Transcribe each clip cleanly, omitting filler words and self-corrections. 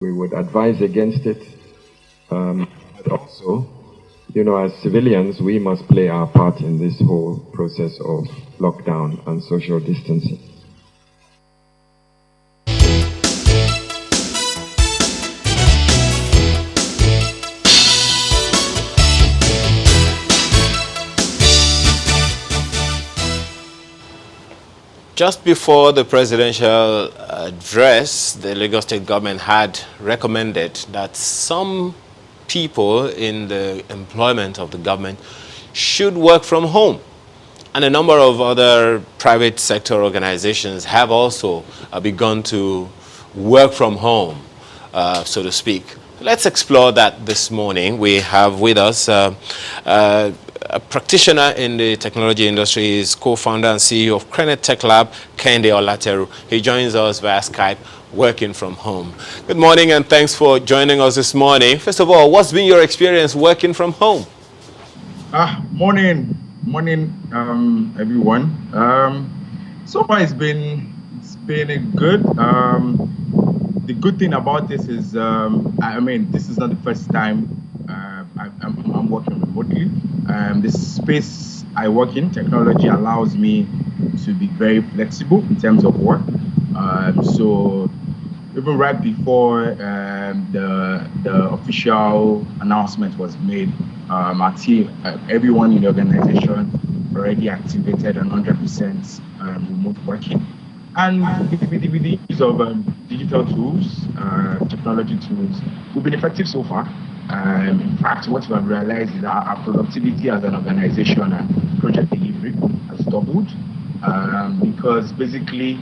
we would advise against it. But also, as civilians, we must play our part in this whole process of lockdown and social distancing. Just before the presidential address, the Lagos State government had recommended that some people in the employment of the government should work from home. And a number of other private sector organizations have also begun to work from home, so to speak. Let's explore that this morning. We have with us a practitioner in the technology industry, is co-founder and CEO of Krenet Tech Lab, Kende Olateru. He joins us via Skype, working from home. Good morning and thanks for joining us this morning. First of all, what's been your experience working from home? Morning, everyone. So far it's been good. The good thing about this is, this is not the first time I'm working remotely. The space I work in, technology, allows me to be very flexible in terms of work. So even right before the official announcement was made, our team, everyone in the organization already activated 100% remote working. And with the use of digital tools, technology tools, we've been effective so far. In fact, what we have realized is that our productivity as an organization and project delivery has doubled, because basically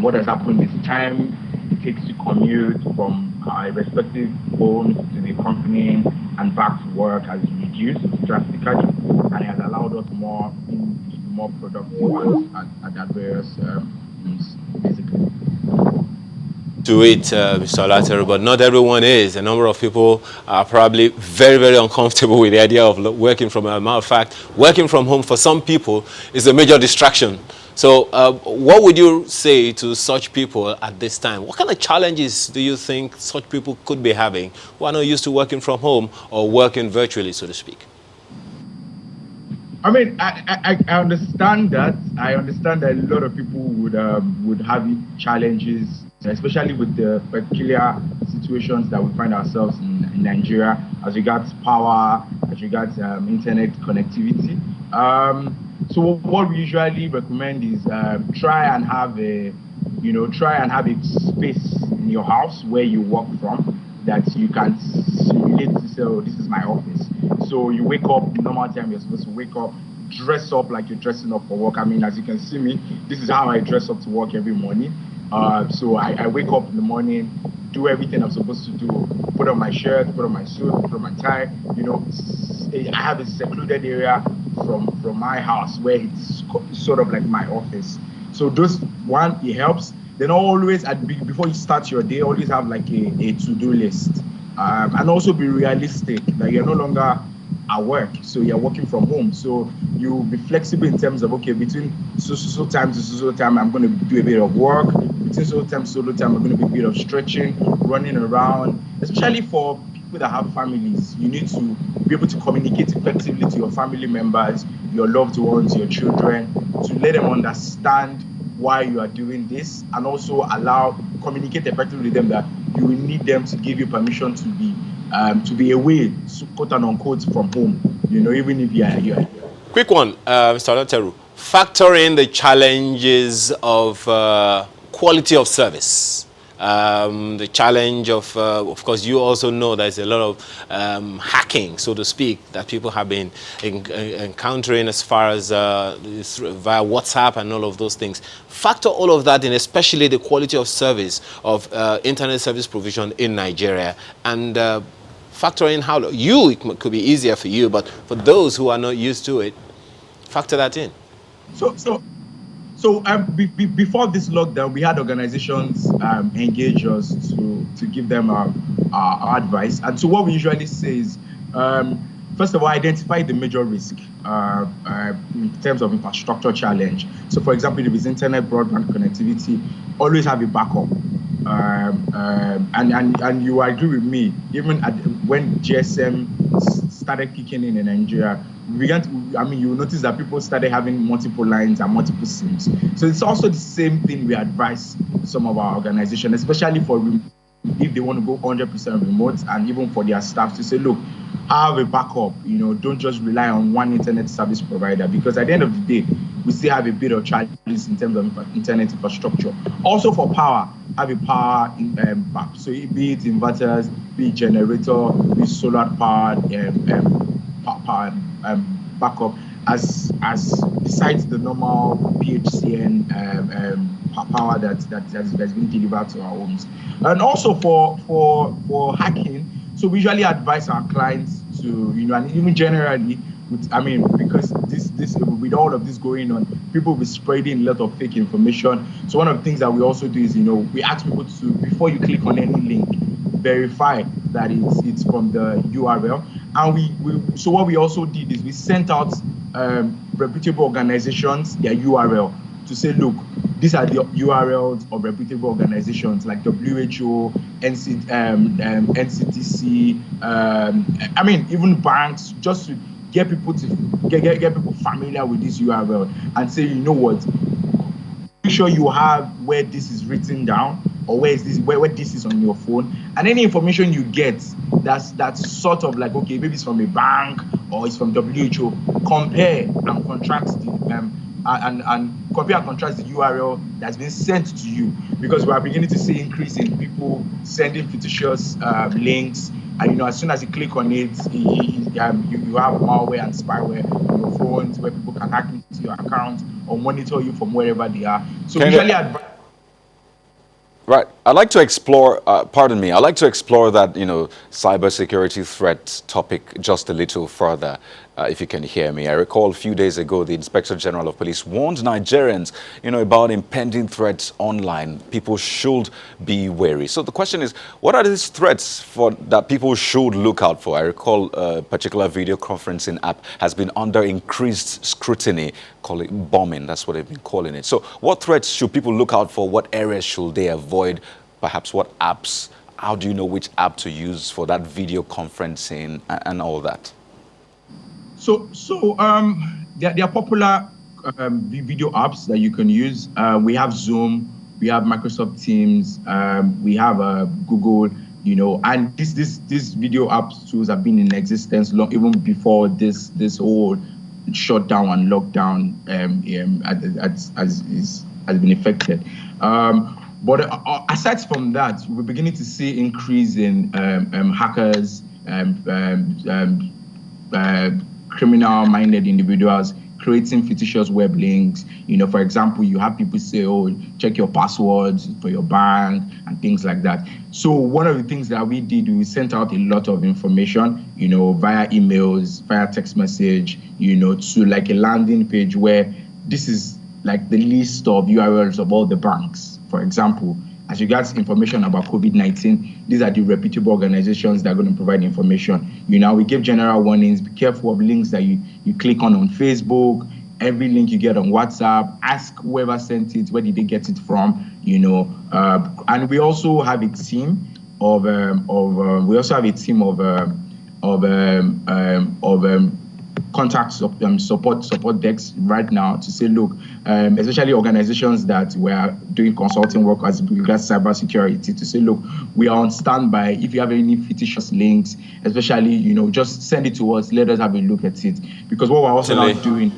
what has happened is time it takes to commute from our respective homes to the company and back to work has reduced drastically, and it has allowed us to be more productive at that various means, basically. To it, Mr. Olateru, but not everyone is. A number of people are probably very, very uncomfortable with the idea of working from home. As a matter of fact, working from home for some people is a major distraction. So what would you say to such people at this time? What kind of challenges do you think such people could be having who are not used to working from home or working virtually, so to speak? I mean, I understand that. I understand that a lot of people would have challenges, especially with the peculiar situations that we find ourselves in Nigeria as regards power, as regards internet connectivity. So what we usually recommend is try and have a space in your house where you work from that you can simulate to say, oh, this is my office. So you wake up, normal time you're supposed to wake up, dress up like you're dressing up for work. I mean, as you can see me, this is how I dress up to work every morning. So I wake up in the morning, do everything I'm supposed to do, put on my shirt, put on my suit, put on my tie. I have a secluded area from my house where it's sort of like my office. So it helps. Then always, before you start your day, always have like a to-do list. And also be realistic that you're no longer at work, so you're working from home. So you'll be flexible in terms of, okay, between so time to so time, I'm going to do a bit of work. Between so time to time, I'm going to do a bit of stretching, running around. Especially for people that have families, you need to be able to communicate effectively to your family members, your loved ones, your children, to let them understand why you are doing this, and also communicate effectively with them that you will need them to give you permission to be away, quote and unquote, from home. Even if you are. Quick one, Mr. Olateru. Factor in the challenges of quality of service. The challenge of course, you also know there's a lot of hacking, so to speak, that people have been encountering as far as via WhatsApp and all of those things. Factor all of that in, especially the quality of service of internet service provision in Nigeria, and factor in how it could be easier for you, but for those who are not used to it, factor that in. So before this lockdown, we had organizations engage us to give them our advice. And so what we usually say is, first of all, identify the major risk in terms of infrastructure challenge. So for example, if it's internet broadband connectivity, always have a backup. and you agree with me, even when GSM started kicking in Nigeria, we began to, I mean, you will notice that people started having multiple lines and multiple SIMs. So it's also the same thing we advise some of our organizations, especially for if they want to go 100% remote, and even for their staff to say, look, have a backup, don't just rely on one internet service provider, because at the end of the day, we still have a bit of challenges in terms of internet infrastructure. Also for power, have a power back. So be it inverters, be it generator, be it solar powered power backup, as besides the normal PHCN power that's been delivered to our homes. And also for hacking, so we usually advise our clients to, and even generally, because this with all of this going on, people will be spreading a lot of fake information. So one of the things that we also do is, we ask people to, before you click on any link, verify that it's from the URL. And so what we also did is we sent out reputable organizations their URL to say, look, these are the URLs of reputable organizations like WHO, NCTC, even banks, just to get people familiar with this URL and say, you know what, make sure you have where this is written down, or where this is on your phone, and any information you get that's sort of like, okay, maybe it's from a bank or it's from WHO, compare and contrast the compare and contrast the URL that's been sent to you, because we are beginning to see increase in people sending fictitious links, and as soon as you click on it, you have malware and spyware on your phones where people can hack into your account or monitor you from wherever they are. So usually advise. Right. I'd like to explore, I'd like to explore that, cybersecurity threat topic just a little further, if you can hear me. I recall a few days ago, the Inspector General of Police warned Nigerians, about impending threats online. People should be wary. So the question is, what are these threats that people should look out for? I recall a particular video conferencing app has been under increased scrutiny, call it bombing. That's what they've been calling it. So what threats should people look out for? What areas should they avoid? Perhaps what apps? How do you know which app to use for that video conferencing and all that? So there are popular video apps that you can use. We have Zoom, we have Microsoft Teams, we have Google, and these video apps tools have been in existence long, even before this whole shutdown and lockdown has been affected. But aside from that, we're beginning to see increase in hackers, criminal-minded individuals creating fictitious web links. For example, you have people say, oh, check your passwords for your bank and things like that. So one of the things that we did, we sent out a lot of information, via emails, via text message, to like a landing page where this is like the list of URLs of all the banks. For example, as regards information about COVID-19, these are the reputable organizations that are going to provide information. We give general warnings. Be careful of links that you click on Facebook. Every link you get on WhatsApp, ask whoever sent it, where did they get it from, and we also have a team of contact support desks right now to say, look, especially organizations that were doing consulting work as regards cybersecurity, to say, look, we are on standby. If you have any fictitious links, especially, just send it to us. Let us have a look at it, because what we're also now doing.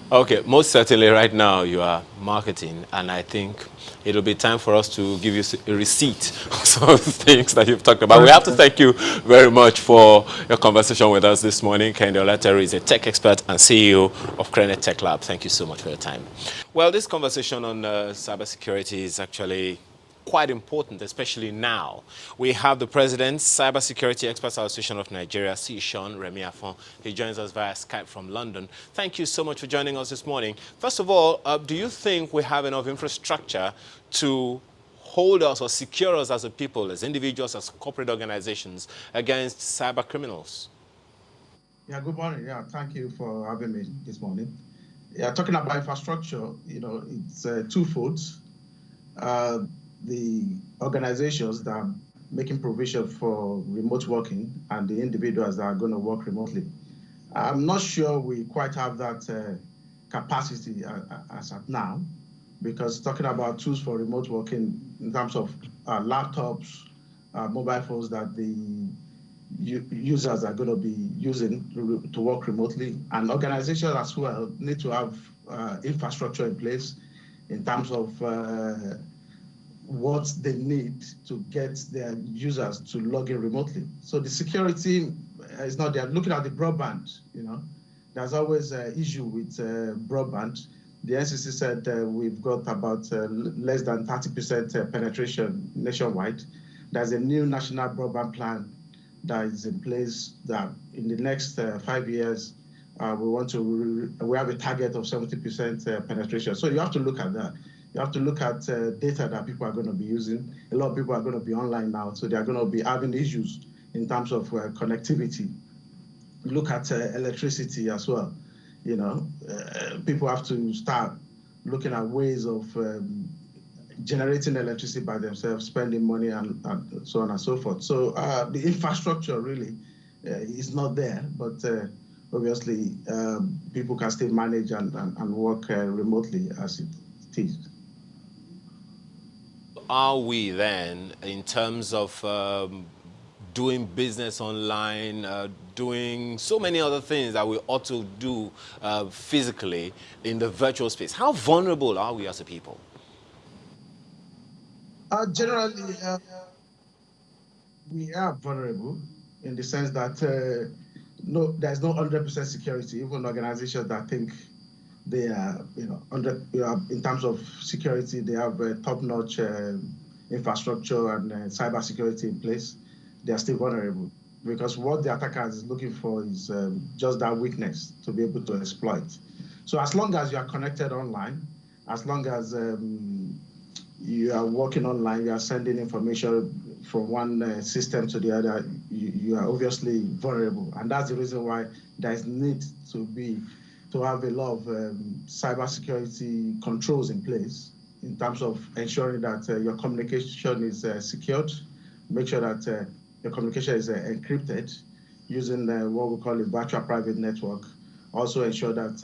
Okay, most certainly right now you are marketing, and I think it'll be time for us to give you a receipt of some of the things that you've talked about. We have to thank you very much for your conversation with us this morning. Kehinde Olateru is a tech expert and CEO of Krenet Tech Lab. Thank you so much for your time. Well, this conversation on cybersecurity is actually quite important, especially now. We have the President's Cybersecurity Experts Association of Nigeria, Sean Remy Afon. He joins us via Skype from London. Thank you so much for joining us this morning. First of all, do you think we have enough infrastructure to hold us or secure us as a people, as individuals, as corporate organizations against cyber criminals? Yeah, good morning. Yeah, thank you for having me this morning. Yeah, talking about infrastructure, it's twofold. the organizations that are making provision for remote working and the individuals that are going to work remotely. I'm not sure we quite have that capacity as at now, because talking about tools for remote working in terms of laptops, mobile phones that the users are going to be using to work remotely, and organizations as well need to have infrastructure in place in terms of what they need to get their users to log in remotely. So the security is not there. Looking at the broadband, there's always an issue with broadband. The NCC said we've got about less than 30% penetration nationwide. There's a new national broadband plan that is in place that in the next 5 years, we have a target of 70% penetration. So you have to look at that. You have to look at data that people are going to be using. A lot of people are going to be online now, so they are going to be having issues in terms of connectivity. Look at electricity as well. People have to start looking at ways of generating electricity by themselves, spending money, and so on and so forth. So the infrastructure really is not there, but obviously people can still manage and work remotely as it is. Are we then, in terms of doing business online, doing so many other things that we ought to do physically in the virtual space, how vulnerable are we as a people? Generally, we are vulnerable in the sense that there's no 100% security. Even organizations that think they are, in terms of security, they have top-notch infrastructure and cybersecurity in place. They are still vulnerable because what the attacker is looking for is just that weakness to be able to exploit. So as long as you are connected online, as long as you are working online, you are sending information from one system to the other, you are obviously vulnerable. And that's the reason why there is need to have a lot of cybersecurity controls in place in terms of ensuring that your communication is secured, make sure that your communication is encrypted using what we call a virtual private network. Also ensure that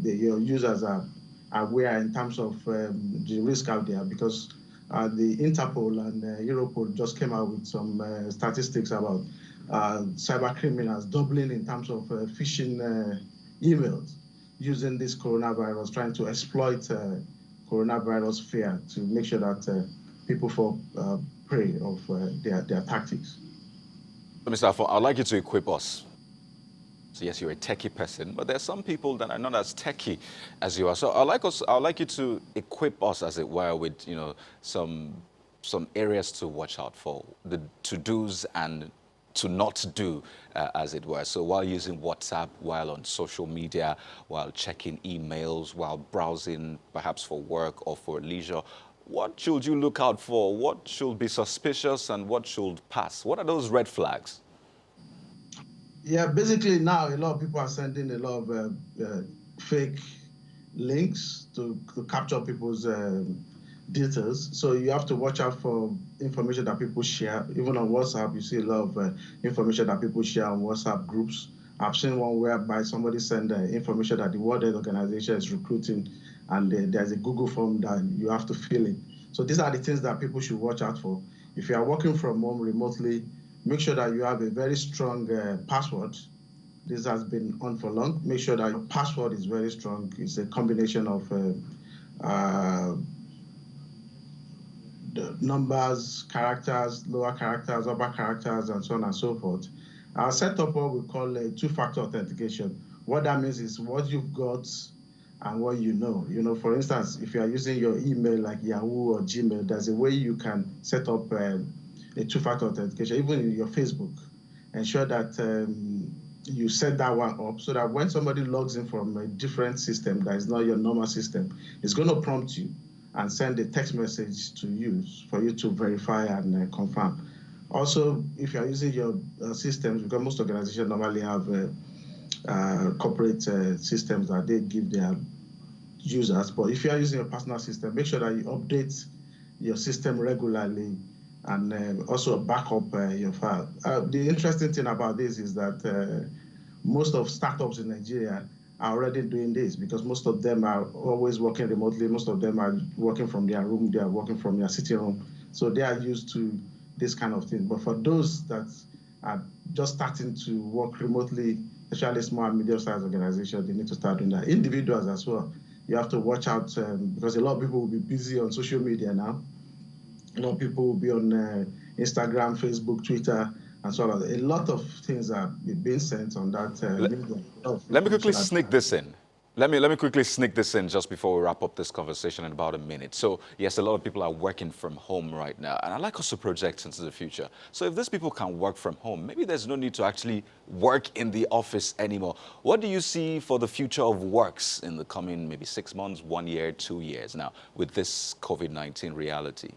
your users are aware in terms of the risk out there, because the Interpol and Europol just came out with some statistics about cyber criminals doubling in terms of phishing emails using this coronavirus, trying to exploit coronavirus fear to make sure that people fall prey of their tactics. So, Mr. Afon, I'd like you to equip us. So yes, you're a techie person, but there's some people that are not as techie as you are. So I'd like you to equip us, as it were, with some areas to watch out for, the to-dos and to not do, as it were. So while using WhatsApp, while on social media, while checking emails, while browsing perhaps for work or for leisure, what should you look out for? What should be suspicious and what should pass? What are those red flags? Yeah, basically now a lot of people are sending a lot of fake links to capture people's details. So you have to watch out for information that people share. Even on WhatsApp, you see a lot of information that people share on WhatsApp groups. I've seen one whereby somebody sent information that the World Health Organization is recruiting, and there's a Google form that you have to fill in. So these are the things that people should watch out for. If you are working from home remotely, make sure that you have a very strong password. This has been on for long. Make sure that your password is very strong. It's a combination of the numbers, characters, lower characters, upper characters, and so on and so forth. I'll set up what we call a two-factor authentication. What that means is what you've got and what you know. For instance, if you are using your email like Yahoo or Gmail, there's a way you can set up a two-factor authentication, even in your Facebook. Ensure that you set that one up so that when somebody logs in from a different system that is not your normal system, it's going to prompt you and send a text message to you for you to verify and confirm. Also, if you are using your systems, because most organizations normally have corporate systems that they give their users, but if you are using your personal system, make sure that you update your system regularly, and also back up your file. The interesting thing about this is that most of startups in Nigeria are already doing this because most of them are always working remotely. Most of them are working from their room. They are working from their sitting room. So they are used to this kind of thing. But for those that are just starting to work remotely, especially small and medium-sized organizations, they need to start doing that. Individuals as well. You have to watch out because a lot of people will be busy on social media now. A lot of people will be on Instagram, Facebook, Twitter, and so on. A lot of things are being sent on that medium. Let me quickly sneak this in. Let me quickly sneak this in just before we wrap up this conversation in about a minute. So yes, a lot of people are working from home right now, and I like us to project into the future. So if these people can work from home, maybe there's no need to actually work in the office anymore. What do you see for the future of works in the coming maybe 6 months, 1 year, 2 years now with this COVID-19 reality?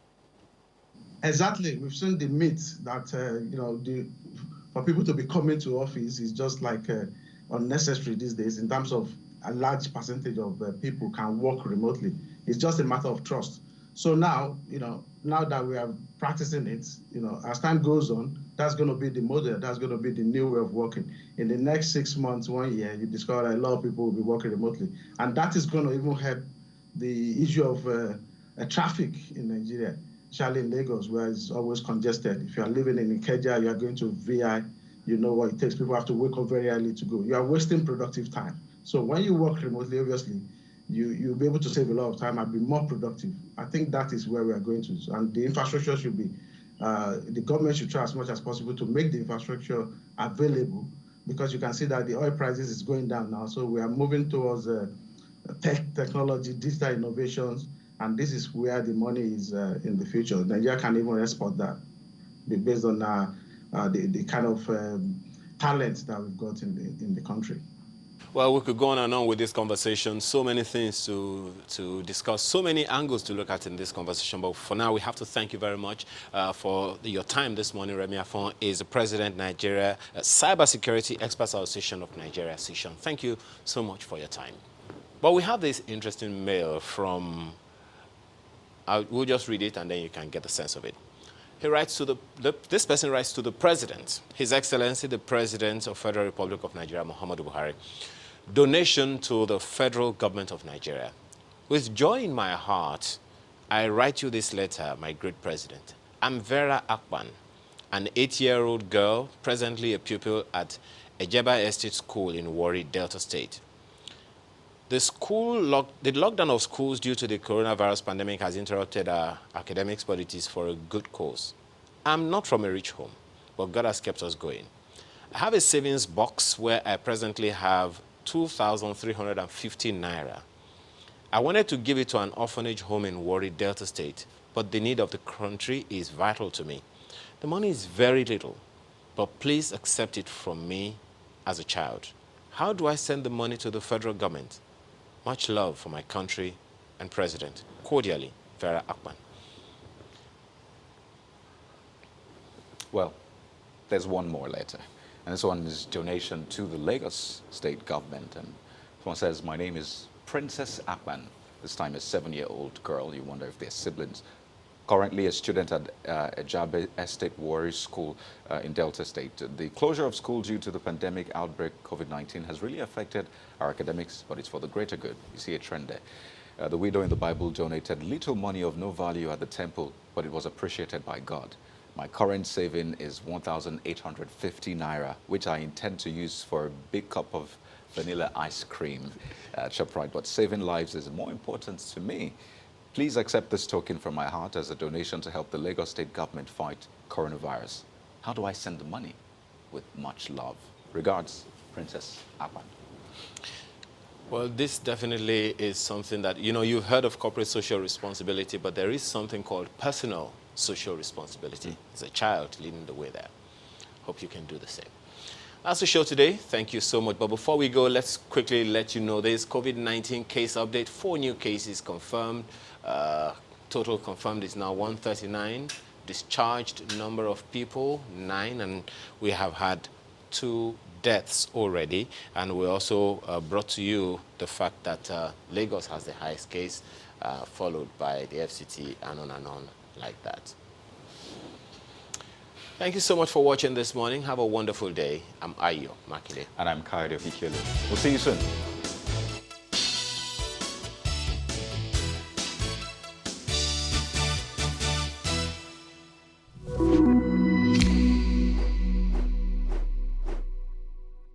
Exactly. We've seen the myth that, for people to be coming to office is just like unnecessary these days in terms of a large percentage of people can work remotely. It's just a matter of trust. So now, now that we are practicing it, as time goes on, that's going to be the model. That's going to be the new way of working. In the next 6 months, 1 year, you discover that a lot of people will be working remotely. And that is going to even help the issue of traffic in Nigeria, especially in Lagos, where it's always congested. If you are living in Ikeja, you are going to VI, you know what it takes. People have to wake up very early to go. You are wasting productive time. So when you work remotely, obviously, you'll be able to save a lot of time and be more productive. I think that is where we are going to. And the infrastructure should be, the government should try as much as possible to make the infrastructure available, because you can see that the oil prices is going down now. So we are moving towards technology, digital innovations, and this is where the money is in the future. Nigeria can even export that based on the kind of talent that we've got in the country. Well, we could go on and on with this conversation. So many things to discuss, so many angles to look at in this conversation. But for now, we have to thank you very much for your time this morning. Remi Afon is the President, Nigeria Cybersecurity Experts Association of Nigeria, Session. Thank you so much for your time. But we have this interesting mail from, we'll just read it and then you can get a sense of it. He writes to this person writes to the President, His Excellency, the President of Federal Republic of Nigeria, Muhammadu Buhari. Donation to the federal government of Nigeria. With joy in my heart, I write you this letter, my great president. I'm Vera Akpan, an 8-year-old girl, presently a pupil at Ejeba Estate School in Warri, Delta State. The lockdown of schools due to the coronavirus pandemic has interrupted our academics, but it is for a good cause. I'm not from a rich home, but God has kept us going. I have a savings box where I presently have 2,350 naira. I wanted to give it to an orphanage home in Warri, Delta State, but the need of the country is vital to me. The money is very little, but please accept it from me as a child. How do I send the money to the federal government? Much love for my country and president. Cordially, Vera Akpan. Well, there's one more letter. And this one is donation to the Lagos state government. And this one says, my name is Princess Akpan. This time a 7-year-old girl. You wonder if they're siblings. Currently a student at Ejaba Estate Warri School in Delta State. The closure of school due to the pandemic outbreak COVID-19 has really affected our academics, but it's for the greater good. You see a trend there. The widow in the Bible donated little money of no value at the temple, but it was appreciated by God. My current saving is 1,850 naira, which I intend to use for a big cup of vanilla ice cream. Shoprite, but saving lives is more important to me. Please accept this token from my heart as a donation to help the Lagos state government fight coronavirus. How do I send the money? With much love. Regards, Princess Akpan. Well, this definitely is something that, you've heard of corporate social responsibility, but there is something called personal social responsibility. As a child leading the way there. Hope you can do the same. That's the show today. Thank you so much. But before we go, let's quickly let you know this COVID-19 case update. 4 new cases confirmed. Total confirmed is now 139. Discharged number of people, 9. And we have had 2 deaths already. And we also brought to you the fact that Lagos has the highest case. followed by the FCT, and on like that. Thank you so much for watching this morning. Have a wonderful day. I'm Ayo Makile. And I'm Kayode Ofikele. We'll see you soon.